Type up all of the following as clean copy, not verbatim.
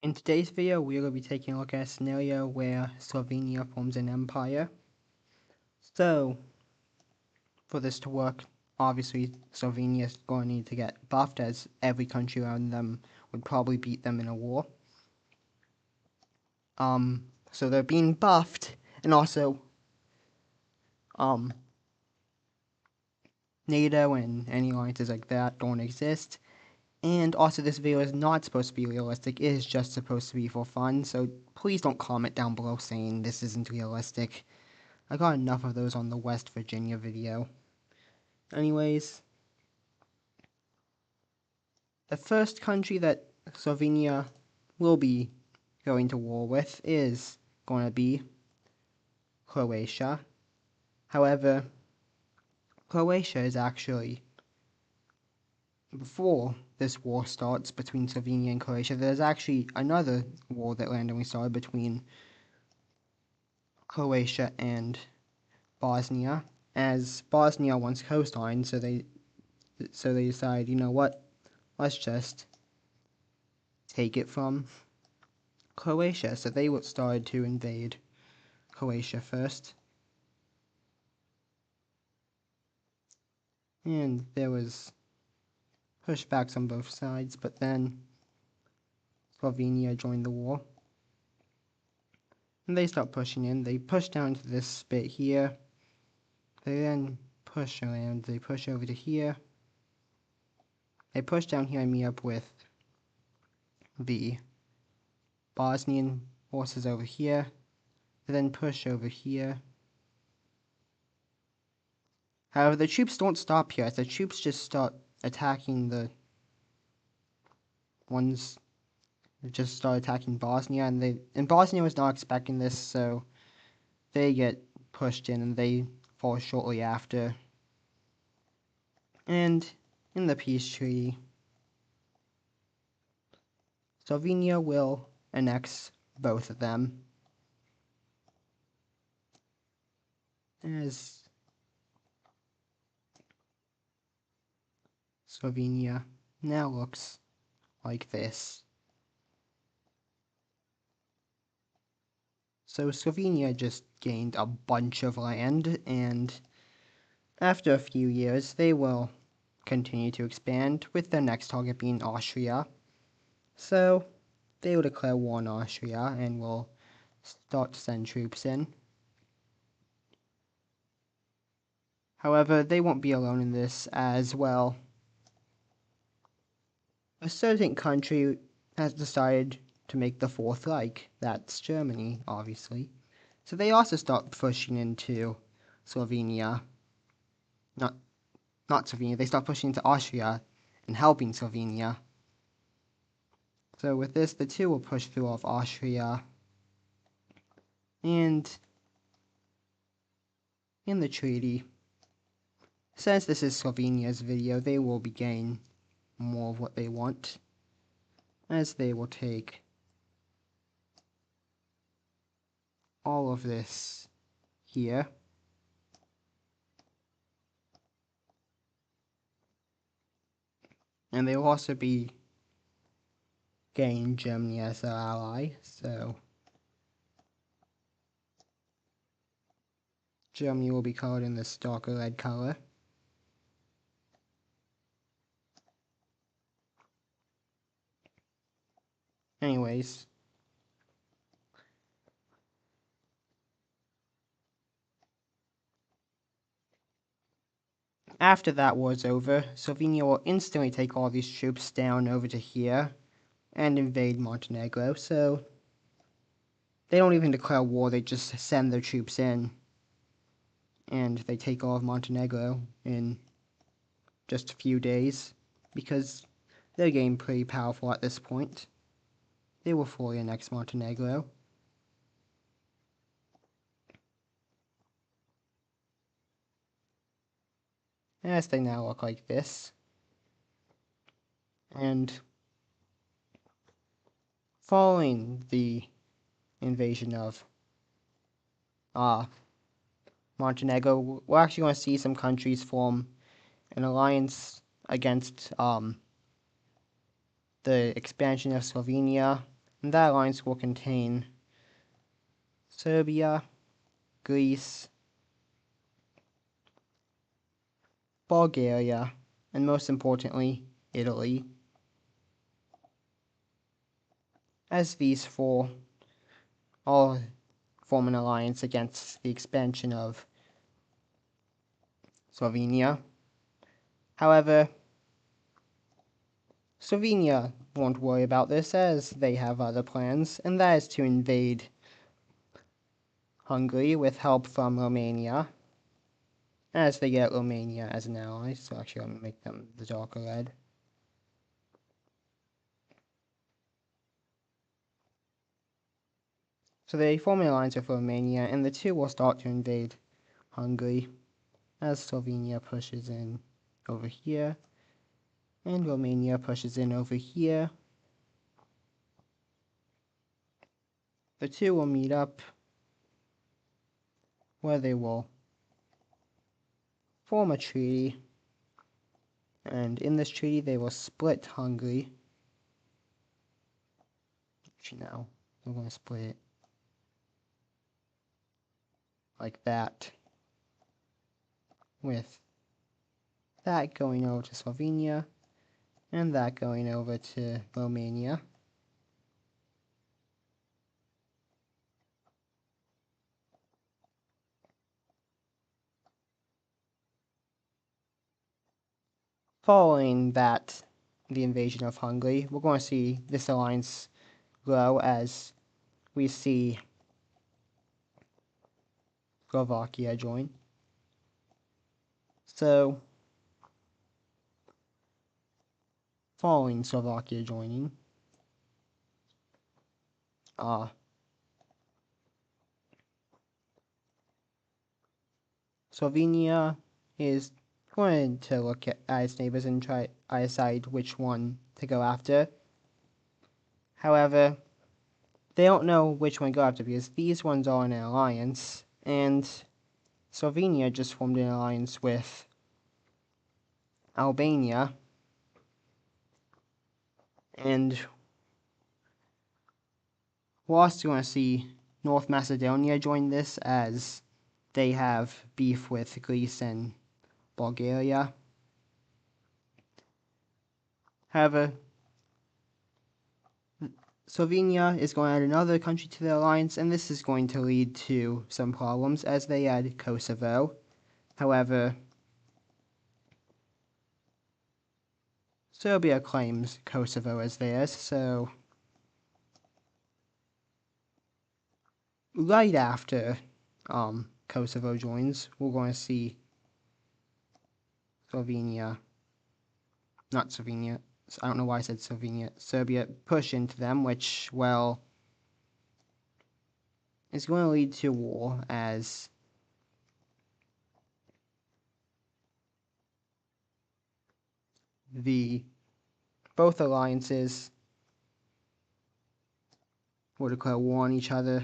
In today's video, we're going to be taking a look at a scenario where Slovenia forms an empire. So, for this to work, obviously Slovenia is going to need to get buffed, as every country around them would probably beat them in a war. So they're being buffed, and also, NATO and any alliances like that don't exist. And also, this video is not supposed to be realistic, it is just supposed to be for fun, so please don't comment down below saying this isn't realistic. I got enough of those on the West Virginia video. Anyways, the first country that Slovenia will be going to war with is going to be Croatia. However, Croatia is actually, before this war starts between Slovenia and Croatia, there's actually another war that randomly started between Croatia and Bosnia, as Bosnia wants coastline, so they decide, you know what, let's just take it from Croatia. So they started to invade Croatia first. And there was pushbacks on both sides, but then Slovenia joined the war. And they start pushing in. They push down to this bit here. They then push around. They push over to here. They push down here and meet up with the Bosnian forces over here. They then push over here. However, the troops don't stop here. The troops just start attacking the ones that just start attacking Bosnia, and Bosnia was not expecting this, so they get pushed in and they fall shortly after. And in the peace treaty, Slovenia will annex both of them, as Slovenia now looks like this. So Slovenia just gained a bunch of land, and after a few years they will continue to expand, with their next target being Austria. So they will declare war on Austria and will start to send troops in. However, they won't be alone in this as well. A certain country has decided to make the Fourth Reich. That's Germany, obviously. So they also start pushing into Slovenia. Not Slovenia, they start pushing into Austria and helping Slovenia. So with this, the two will push through all of Austria. And in the treaty, since this is Slovenia's video, they will be getting more of what they want, as they will take all of this here. And they will also be getting Germany as their ally, so Germany will be colored in this darker red color. Anyways, after that war's over, Slovenia will instantly take all these troops down over to here and invade Montenegro. So they don't even declare war, they just send their troops in, and they take all of Montenegro in just a few days, because they're getting pretty powerful at this point. They will fully annex Montenegro. As they now look like this. And following the invasion of Montenegro, we're actually going to see some countries form an alliance against the expansion of Slovenia, And that alliance will contain Serbia, Greece, Bulgaria, and most importantly, Italy. As these four all form an alliance against the expansion of Slovenia. However, Slovenia won't worry about this as they have other plans, and that is to invade Hungary with help from Romania, as they get Romania as an ally. So actually I'm going to make them the darker red. So they form an alliance with Romania, and the two will start to invade Hungary as Slovenia pushes in over here, and Romania pushes in over here. The two will meet up, where they will form a treaty, and in this treaty they will split Hungary. Actually, no, we're going to split it like that, with that going over to Slovenia, and that going over to Romania. Following that, the invasion of Hungary, we're going to see this alliance grow as we see Slovakia join. So, following Slovakia joining, Slovenia is going to look at its neighbors and try to decide which one to go after. However, they don't know which one to go after because these ones are in an alliance, and Slovenia just formed an alliance with Albania, and we're also going to see North Macedonia join this as they have beef with Greece and Bulgaria. However, Slovenia is going to add another country to the alliance, and this is going to lead to some problems as they add Kosovo. However, Serbia claims Kosovo as theirs, so right after Kosovo joins, we're going to see Slovenia, not Slovenia, I don't know why I said Slovenia, Serbia push into them, which, well, is going to lead to war as both alliances will declare war on each other.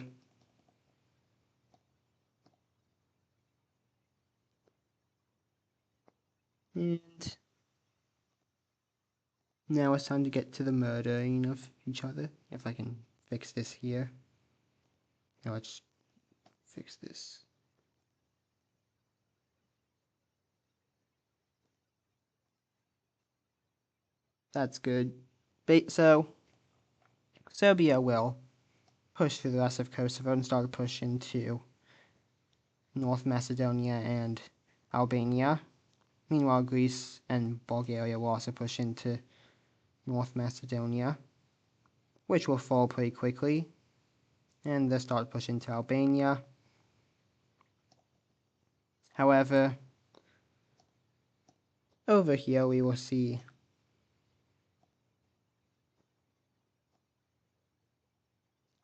And now it's time to get to the murdering of each other. If I can fix this here. Now let's fix this. That's good. So, Serbia will push through the rest of Kosovo and start a push into North Macedonia and Albania. Meanwhile, Greece and Bulgaria will also push into North Macedonia, which will fall pretty quickly, and they'll start pushing to Albania. However, over here we will see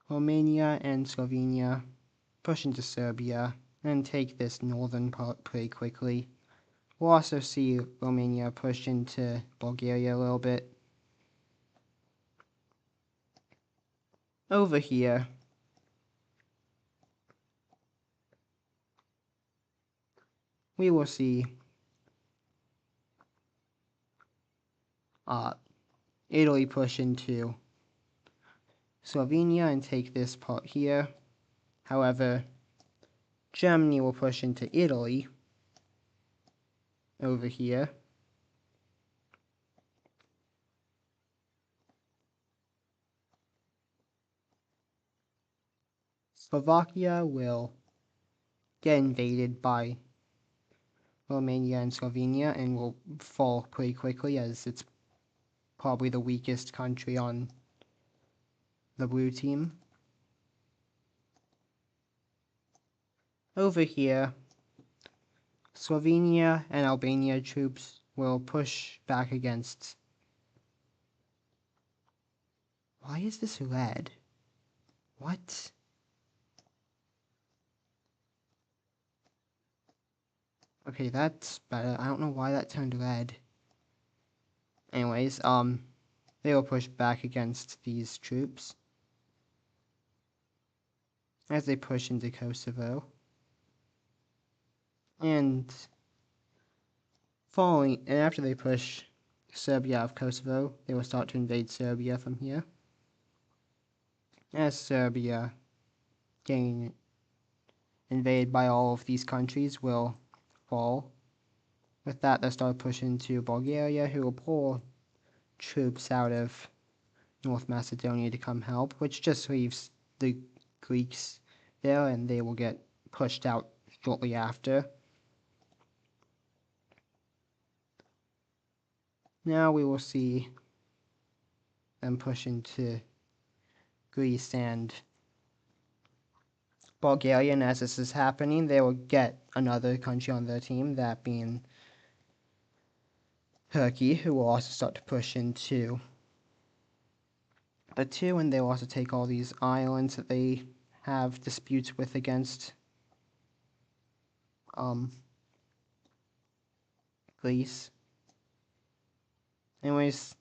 Romania and Slovenia push into Serbia and take this northern part pretty quickly. We'll also see Romania push into Bulgaria a little bit. Over here, we will see Italy push into Slovenia and take this part here. However, Germany will push into Italy over here. Slovakia will get invaded by Romania and Slovenia and will fall pretty quickly, as it's probably the weakest country on the blue team. Over here, Slovenia and Albania troops will push back against... Why is this red? What? Okay, that's better. I don't know why that turned red. Anyways, they will push back against these troops as they push into Kosovo. And after they push Serbia out of Kosovo, they will start to invade Serbia from here. As Serbia getting invaded by all of these countries will fall. With that, they'll start pushing to Bulgaria, who will pull troops out of North Macedonia to come help, which just leaves the Greeks there, and they will get pushed out shortly after. Now we will see them push into Greece and Bulgaria, and as this is happening, they will get another country on their team, that being Turkey, who will also start to push into the two, and they will also take all these islands that they have disputes with against Greece. Anyways,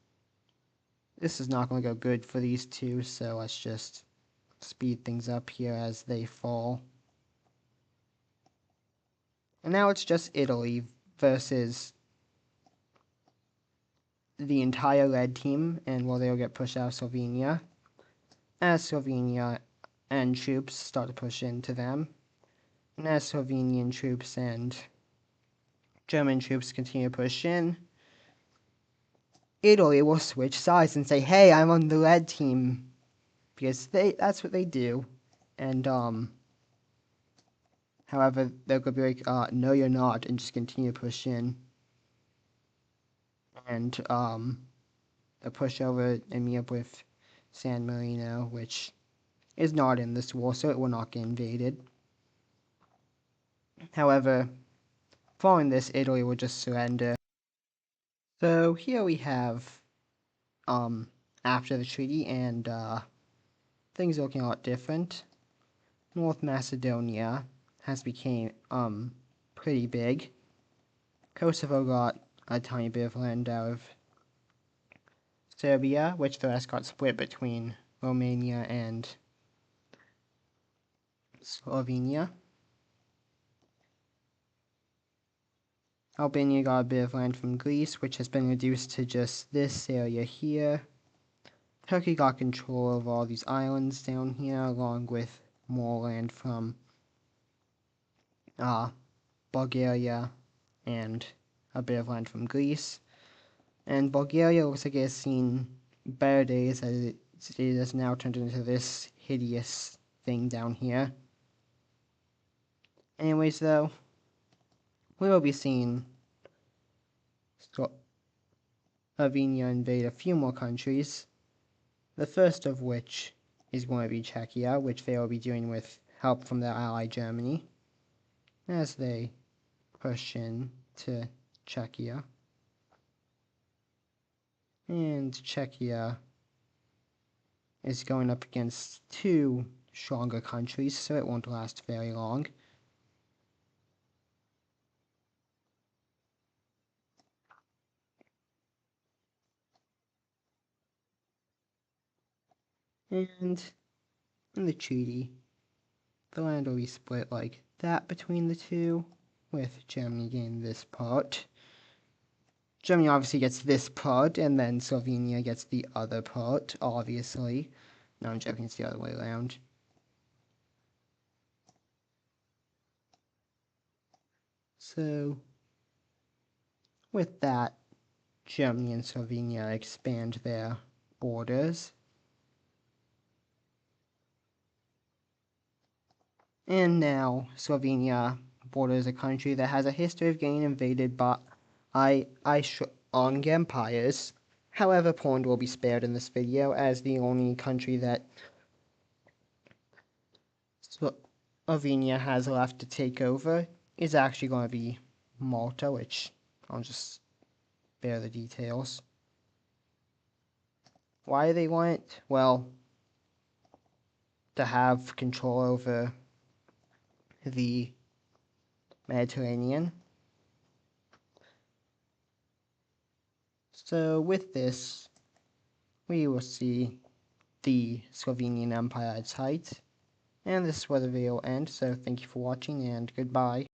this is not going to go good for these two, so let's just speed things up here as they fall. And now it's just Italy versus the entire red team, and they'll get pushed out of Slovenia. As Slovenia and troops start to push into them, and as Slovenian troops and German troops continue to push in, Italy will switch sides and say, hey, I'm on the red team, because that's what they do. And however, they'll be like, no you're not, and just continue to push in. And they'll push over and meet up with San Marino, which is not in this war, so it will not get invaded. However, following this, Italy will just surrender. So here we have after the treaty, and things are looking a lot different. North Macedonia has became pretty big. Kosovo got a tiny bit of land out of Serbia, which the rest got split between Romania and Slovenia. Albania got a bit of land from Greece, which has been reduced to just this area here. Turkey got control of all these islands down here, along with more land from Bulgaria and a bit of land from Greece. And Bulgaria looks like it has seen better days, as it has now turned into this hideous thing down here. Anyways, though, we will be seeing Slovenia invade a few more countries, the first of which is going to be Czechia, which they will be doing with help from their ally Germany, as they push in to Czechia. And Czechia is going up against two stronger countries, so it won't last very long. And in the treaty, the land will be split like that between the two, with Germany getting this part. Germany obviously gets this part, and then Slovenia gets the other part, obviously. No, I'm joking, it's the other way around. So, with that, Germany and Slovenia expand their borders. And now, Slovenia borders a country that has a history of getting invaded by Strong empires. However, Poland will be spared in this video, as the only country that Slovenia has left to take over is actually going to be Malta, which I'll just spare the details. Why do they want it? Well, to have control over the Mediterranean. So with this, we will see the Slovenian Empire at its height. And this is where the video will end, so thank you for watching and goodbye.